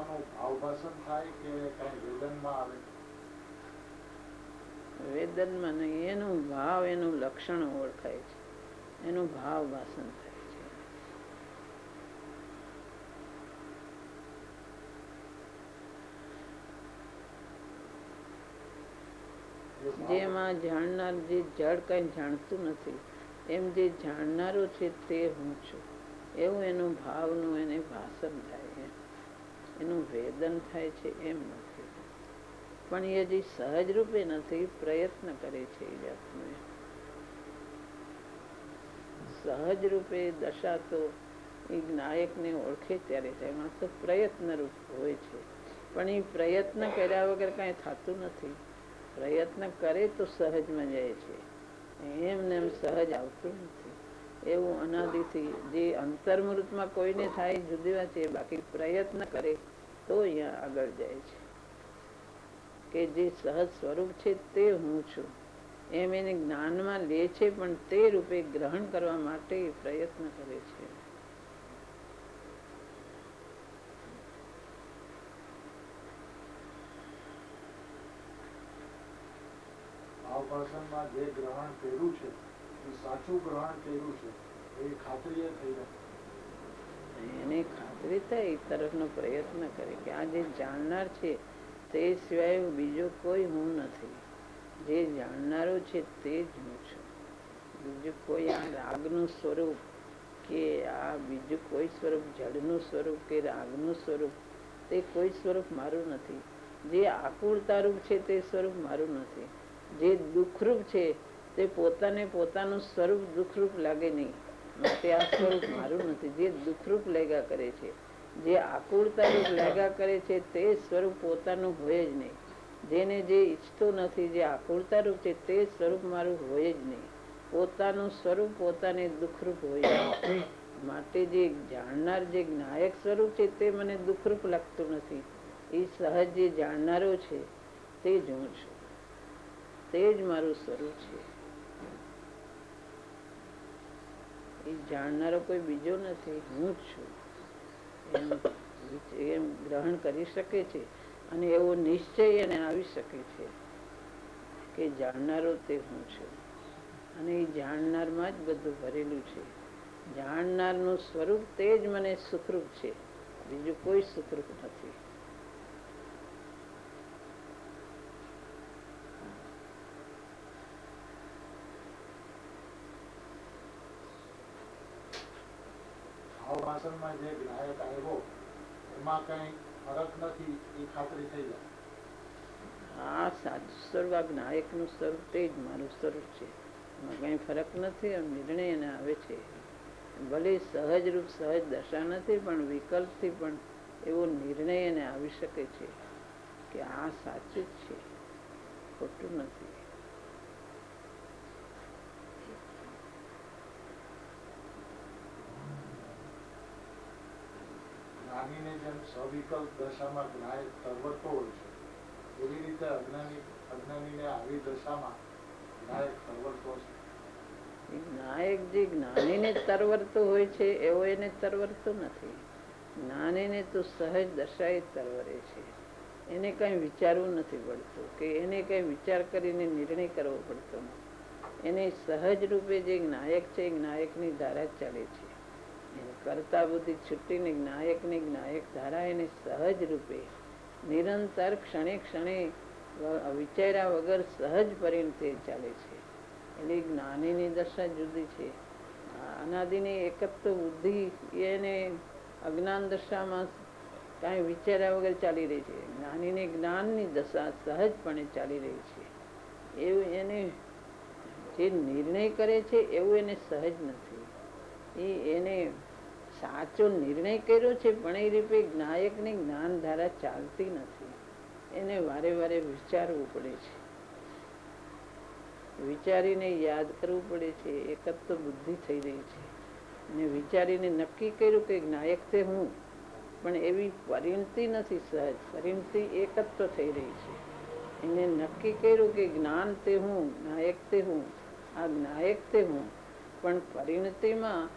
પરમાત્માનો ભાવ ભાષણ થાય કે કઈ વેદનમાં આવે? વેદનમાં નહીં, એનું ભાવ, એનું લક્ષણ ઓળખાય છે, એનું ભાવ ભાષણ થાય છે. જેમાં જાણનાર, જે જડ કઈ જાણતું નથી એમ જે જાણનારો છે તે હું છું એવું એનું ભાવનું એને ભાષણ થાય, એનું વેદન થાય છે એમ નથી. પણ એ હજી સહજ રૂપે નથી, પ્રયત્ન કરે છે એ જાતનું. સહજ રૂપે દશા તો એ નાયકને ઓળખે ત્યારે થાય, એમાં તો પ્રયત્ન રૂપ હોય છે. પણ એ પ્રયત્ન કર્યા વગર કાંઈ થતું નથી. પ્રયત્ન કરે તો સહજમાં જાય છે, એમને એમ સહજ આવતું નથી. એવું અનાદિથી જે અંતર્મૃતમાં કોઈને થાય જુદી વાત છે, બાકી પ્રયત્ન કરે તો અહીંયા આગળ જાય છે કે જે સહજ સ્વરૂપ છે તે હું છું એમ એને જ્ઞાનમાં લે છે, પણ તે રૂપે ગ્રહણ કરવા માટે પ્રયત્ન કરે છે. ભાવભાષણમાં જે ગ્રહણ કર્યું છે એ સાચું ગ્રહણ કર્યું છે એ ખાતરી થઈ જાય. એને ખાતરી થાય એ તરફનો પ્રયત્ન કરે કે આ જે જાણનાર છે તે સિવાય બીજો કોઈ હું નથી. જે જાણનારો છે તે જ હું છું. બીજું કોઈ આ રાગનું સ્વરૂપ કે આ બીજું કોઈ સ્વરૂપ, જળનું સ્વરૂપ કે રાગનું સ્વરૂપ, તે કોઈ સ્વરૂપ મારું નથી. જે આકુળતારૂપ છે તે સ્વરૂપ મારું નથી. જે દુઃખરૂપ છે તે પોતાને પોતાનું સ્વરૂપ દુઃખરૂપ લાગે નહીં, માટે આ સ્વરૂપ મારું નથી. જે દુઃખરૂપ લાગ્યા કરે છે, જે આકુળતારૂપ લાગ્યા કરે છે તે સ્વરૂપ પોતાનું હોય જ નહીં. જેને જે ઈચ્છતો નથી, જે આકુળતારૂપ છે તે સ્વરૂપ મારું હોય જ નહીં. પોતાનું સ્વરૂપ પોતાને દુઃખરૂપ હોય. માટે જે જાણનાર, જે નાયક સ્વરૂપ છે તે મને દુઃખરૂપ લાગતું નથી. એ સહજ જે જાણનારો છે તે જ હું છું, તે જ મારું સ્વરૂપ છે. એ જાણનારો કોઈ બીજો નથી, હું જ છું એમ ગ્રહણ કરી શકે છે. અને એવો નિશ્ચય એને આવી શકે છે કે જાણનારો તે હું છું. અને એ જાણનારમાં જ બધું ભરેલું છે. જાણનારનું સ્વરૂપ તે જ મને સુખરૂપ છે, બીજું કોઈ સુખરૂપ નથી. ભાવભાષણમાં જે નાયક આવ્યો એમાં કઈ ફરક નથી એ ખાતરી થઈ જાય. આ સાચું સ્વરૂપ, આ નાયકનું સ્વરૂપ તે જ મારું સ્વરૂપ છે, એમાં કઈ ફરક નથી. આમ નિર્ણય એને આવે છે. ભલે સહજ રૂપ સહજ દશા નથી, પણ વિકલ્પથી પણ એવો નિર્ણય એને આવી શકે છે કે આ સાચું જ છે, ખોટું નથી. જ્ઞાનીને જેમ સવિકલ્પ દશામાં નાયક તરવરતો હોય છે, એવી રીતે અજ્ઞાનીને આવી દશામાં નાયક તરવરતો છે. નાયક જે જ્ઞાનીને તરવરતો હોય છે એવો એને તરવરતો નથી. જ્ઞાનીને તો સહજ દશા જ તરવરે છે. એને કઈ વિચારવું નથી પડતું કે એને કઈ વિચાર કરીને નિર્ણય કરવો પડતો નથી. એને સહજ રૂપે જે નાયક છે એ નાયકની ધારા ચાલે છે. એને કરતા બુદ્ધિ છૂટીને નાયકની નાયક ધારા એને સહજ રૂપે નિરંતર ક્ષણે ક્ષણે વિચાર્યા વગર સહજ પરિણતે ચાલે છે. એટલે જ્ઞાનીની દશા જુદી છે. અનાદિની એકત્વ બુદ્ધિ એને અજ્ઞાન દશામાં કાંઈ વિચાર્યા વગર ચાલી રહી છે. જ્ઞાનીને જ્ઞાનની દશા સહજપણે ચાલી રહી છે. એવું એને જે નિર્ણય કરે છે એવું એને સહજ નથી. એને સાચો નિર્ણય કર્યો છે પણ એ રીતે નાયકની જ્ઞાન ધારા ચાલતી નથી. એને વારે વારે વિચારવું પડે છે, વિચારીને યાદ કરવું પડે છે. એકત્વ બુદ્ધિ થઈ રહી છે અને વિચારીને નક્કી કર્યું કે નાયક તે હું, પણ એવી પરિણતિ નથી સહજ. પરિણતિ એકત્વ થઈ રહી છે. એને નક્કી કર્યું કે જ્ઞાન તે હું, નાયક તે હું, આ નાયક તે હું, પણ પરિણતિમાં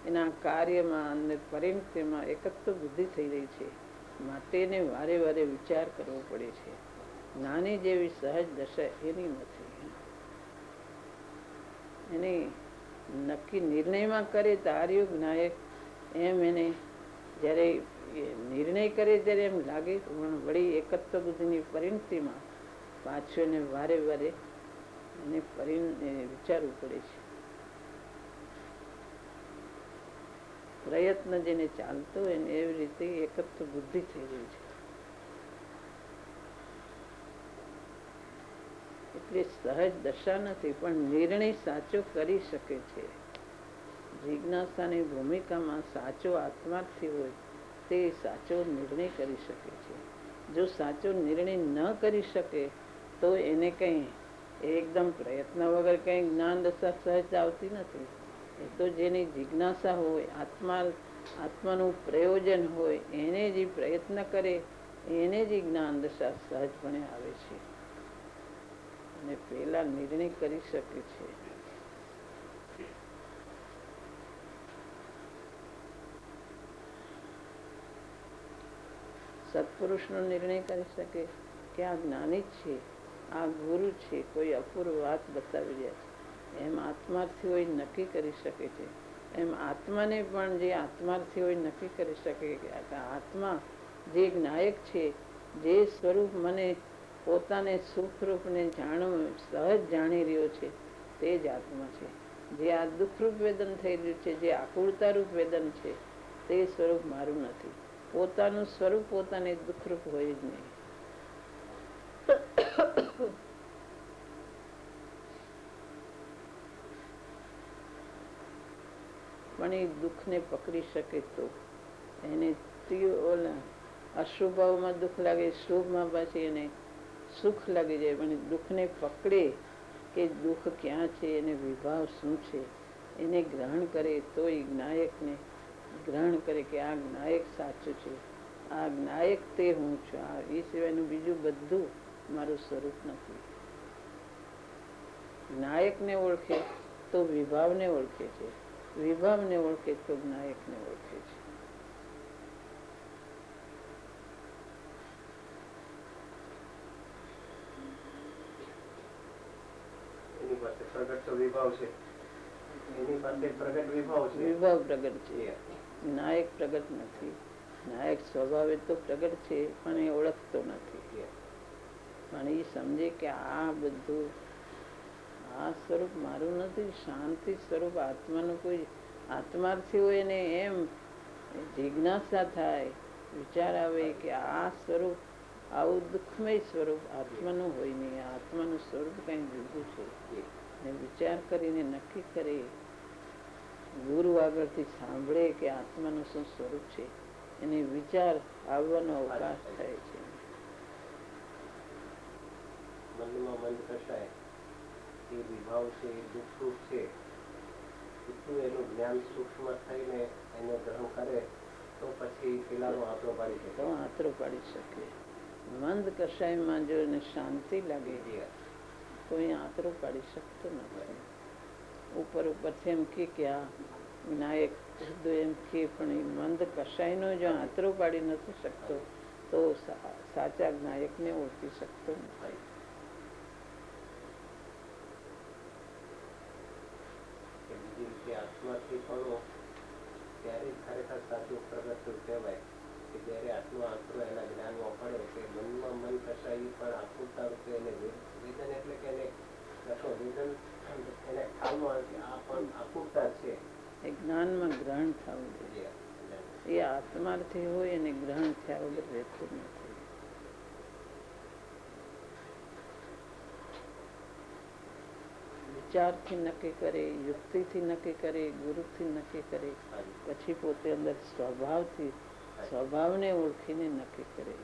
એના કાર્યમાં અને પરિણતિમાં એકત્વ બુદ્ધિ થઈ રહી છે. માટે એને વારે વારે વિચાર કરવો પડે છે. નાની જેવી સહજ દશા એની નથી. એની નક્કી નિર્ણયમાં કરે તાર્યુગ નાયક એમ એને જ્યારે નિર્ણય કરે ત્યારે એમ લાગે પણ વળી એકત્વ બુદ્ધિની પરિણતિમાં પાછું એને વારે વારે એને વિચારવું પડે છે. પ્રયત્ન જેને ચાલતો હોય ને એવી રીતે એકત્વ બુદ્ધિ થઈ રહી છે. એટલે સહજ દશા નથી પણ નિર્ણય સાચો કરી શકે છે. જિજ્ઞાસાની ભૂમિકામાં સાચો આત્માર્થી હોય તે સાચો નિર્ણય કરી શકે છે. જો સાચો નિર્ણય ન કરી શકે તો એને કંઈ એકદમ પ્રયત્ન વગર કંઈ જ્ઞાન દશા સહજ આવતી નથી. એ તો જેની જિજ્ઞાસા હોય, આત્માનું પ્રયોજન હોય, એને જે પ્રયત્ન કરે એને જ જ્ઞાન દશા સહજપણે આવે છે અને પેલા નિર્ણય કરી શકે છે. સત્પુરુષનો નિર્ણય કરી શકે કે આ જ્ઞાની છે, આ ગુરુ છે, કોઈ અપૂર્વ વાત બતાવી રહ્યા છે, એમ આત્માર્થી હોય નક્કી કરી શકે છે. એમ આત્માને પણ જે આત્માર્થી હોય નક્કી કરી શકે કે આત્મા જે નાયક છે, જે સ્વરૂપ મને પોતાને સુખરૂપને સહજ જાણી રહ્યો છે તે જ આત્મા છે. જે આ દુઃખરૂપ વેદન થઈ રહ્યું છે, જે આકુળતારૂપ વેદન છે તે સ્વરૂપ મારું નથી. પોતાનું સ્વરૂપ પોતાને દુઃખરૂપ હોય જ નહીં. પણ એ દુઃખને પકડી શકે તો એને અશુભમાં દુઃખ લાગે, શુભમાં પાછી એને સુખ લાગી જાય. પણ દુઃખને પકડે કે દુઃખ ક્યાં છે, એને વિભાવ શું છે, એને ગ્રહણ કરે તો એ જ્ઞાયકને ગ્રહણ કરે કે આ જ્ઞાયક સાચું છે, આ જ્ઞાયક તે હું છું, આ એ સિવાયનું બીજું બધું મારું સ્વરૂપ નથી. જ્ઞાયકને ઓળખે તો વિભાવને ઓળખે છે, વિભાવને ઓળખે તો જ્ઞાયકને ઓળખે છે. વિભાવ પ્રગટ છે, નાયક પ્રગટ નથી. નાયક સ્વભાવે તો પ્રગટ છે પણ એ ઓળખતો નથી. પણ એ સમજે કે આ બધું આ સ્વરૂપ મારું નથી, શાંતિ સ્વરૂપ આત્માનું કોઈ આત્માર્થી હોય ને એમ જિજ્ઞાસા થાય, વિચાર આવે કે આ સ્વરૂપ આવું દુઃખમય સ્વરૂપ આત્માનું હોય નહીં, આત્માનું સ્વરૂપ કંઈ જુદું છે ને વિચાર કરીને નક્કી કરે, ગુરુ આગળથી સાંભળે કે આત્માનું શું સ્વરૂપ છે, એને વિચાર આવવાનો અવકાશ થાય છે. મનમાં મન કશાય એ વિભાવ છે, એ દુઃખરૂપ છે, એટલું એનું જ્ઞાન સૂક્ષ્મ થઈને એને ગ્રહણ કરે તો પછી પેલાનો આંતરો પાડી શકે. તો આંતરો પાડી શકે. મંદ કશાયમાં જો એને શાંતિ લાગે તો એ આંતરો પાડી શકતો નથી. ઉપર ઉપરથી એમ કે આ વિનાયક એમ કે પણ એ મંદ કશાયનો જો આંતરો પાડી નથી શકતો તો સાચા જ્ઞાયકને ઓળખી શકતો નથી. આત્માથી પણ ત્યારે ખરેખર સાચું પ્રગટ કહેવાય કે જયારે આત્મા આંતરો એના જ્ઞાનમાં પડે કે મનમાં મન કશાય પણ આકુરતા રૂપે એને વેદન એટલે કે એને કશો વેદન એને ખ્યાલમાં આ પણ આકુરતા છે એ જ્ઞાનમાં ગ્રહણ થવું જોઈએ. એ આત્માર્થી હોય એને ગ્રહણ થયા વગર રહેતું નથી. વિચારથી નક્કી કરે, યુક્તિથી નક્કી કરે, ગુરુથી નક્કી કરે, પછી પોતે અંદર સ્વભાવને ઓળખીને નક્કી કરે.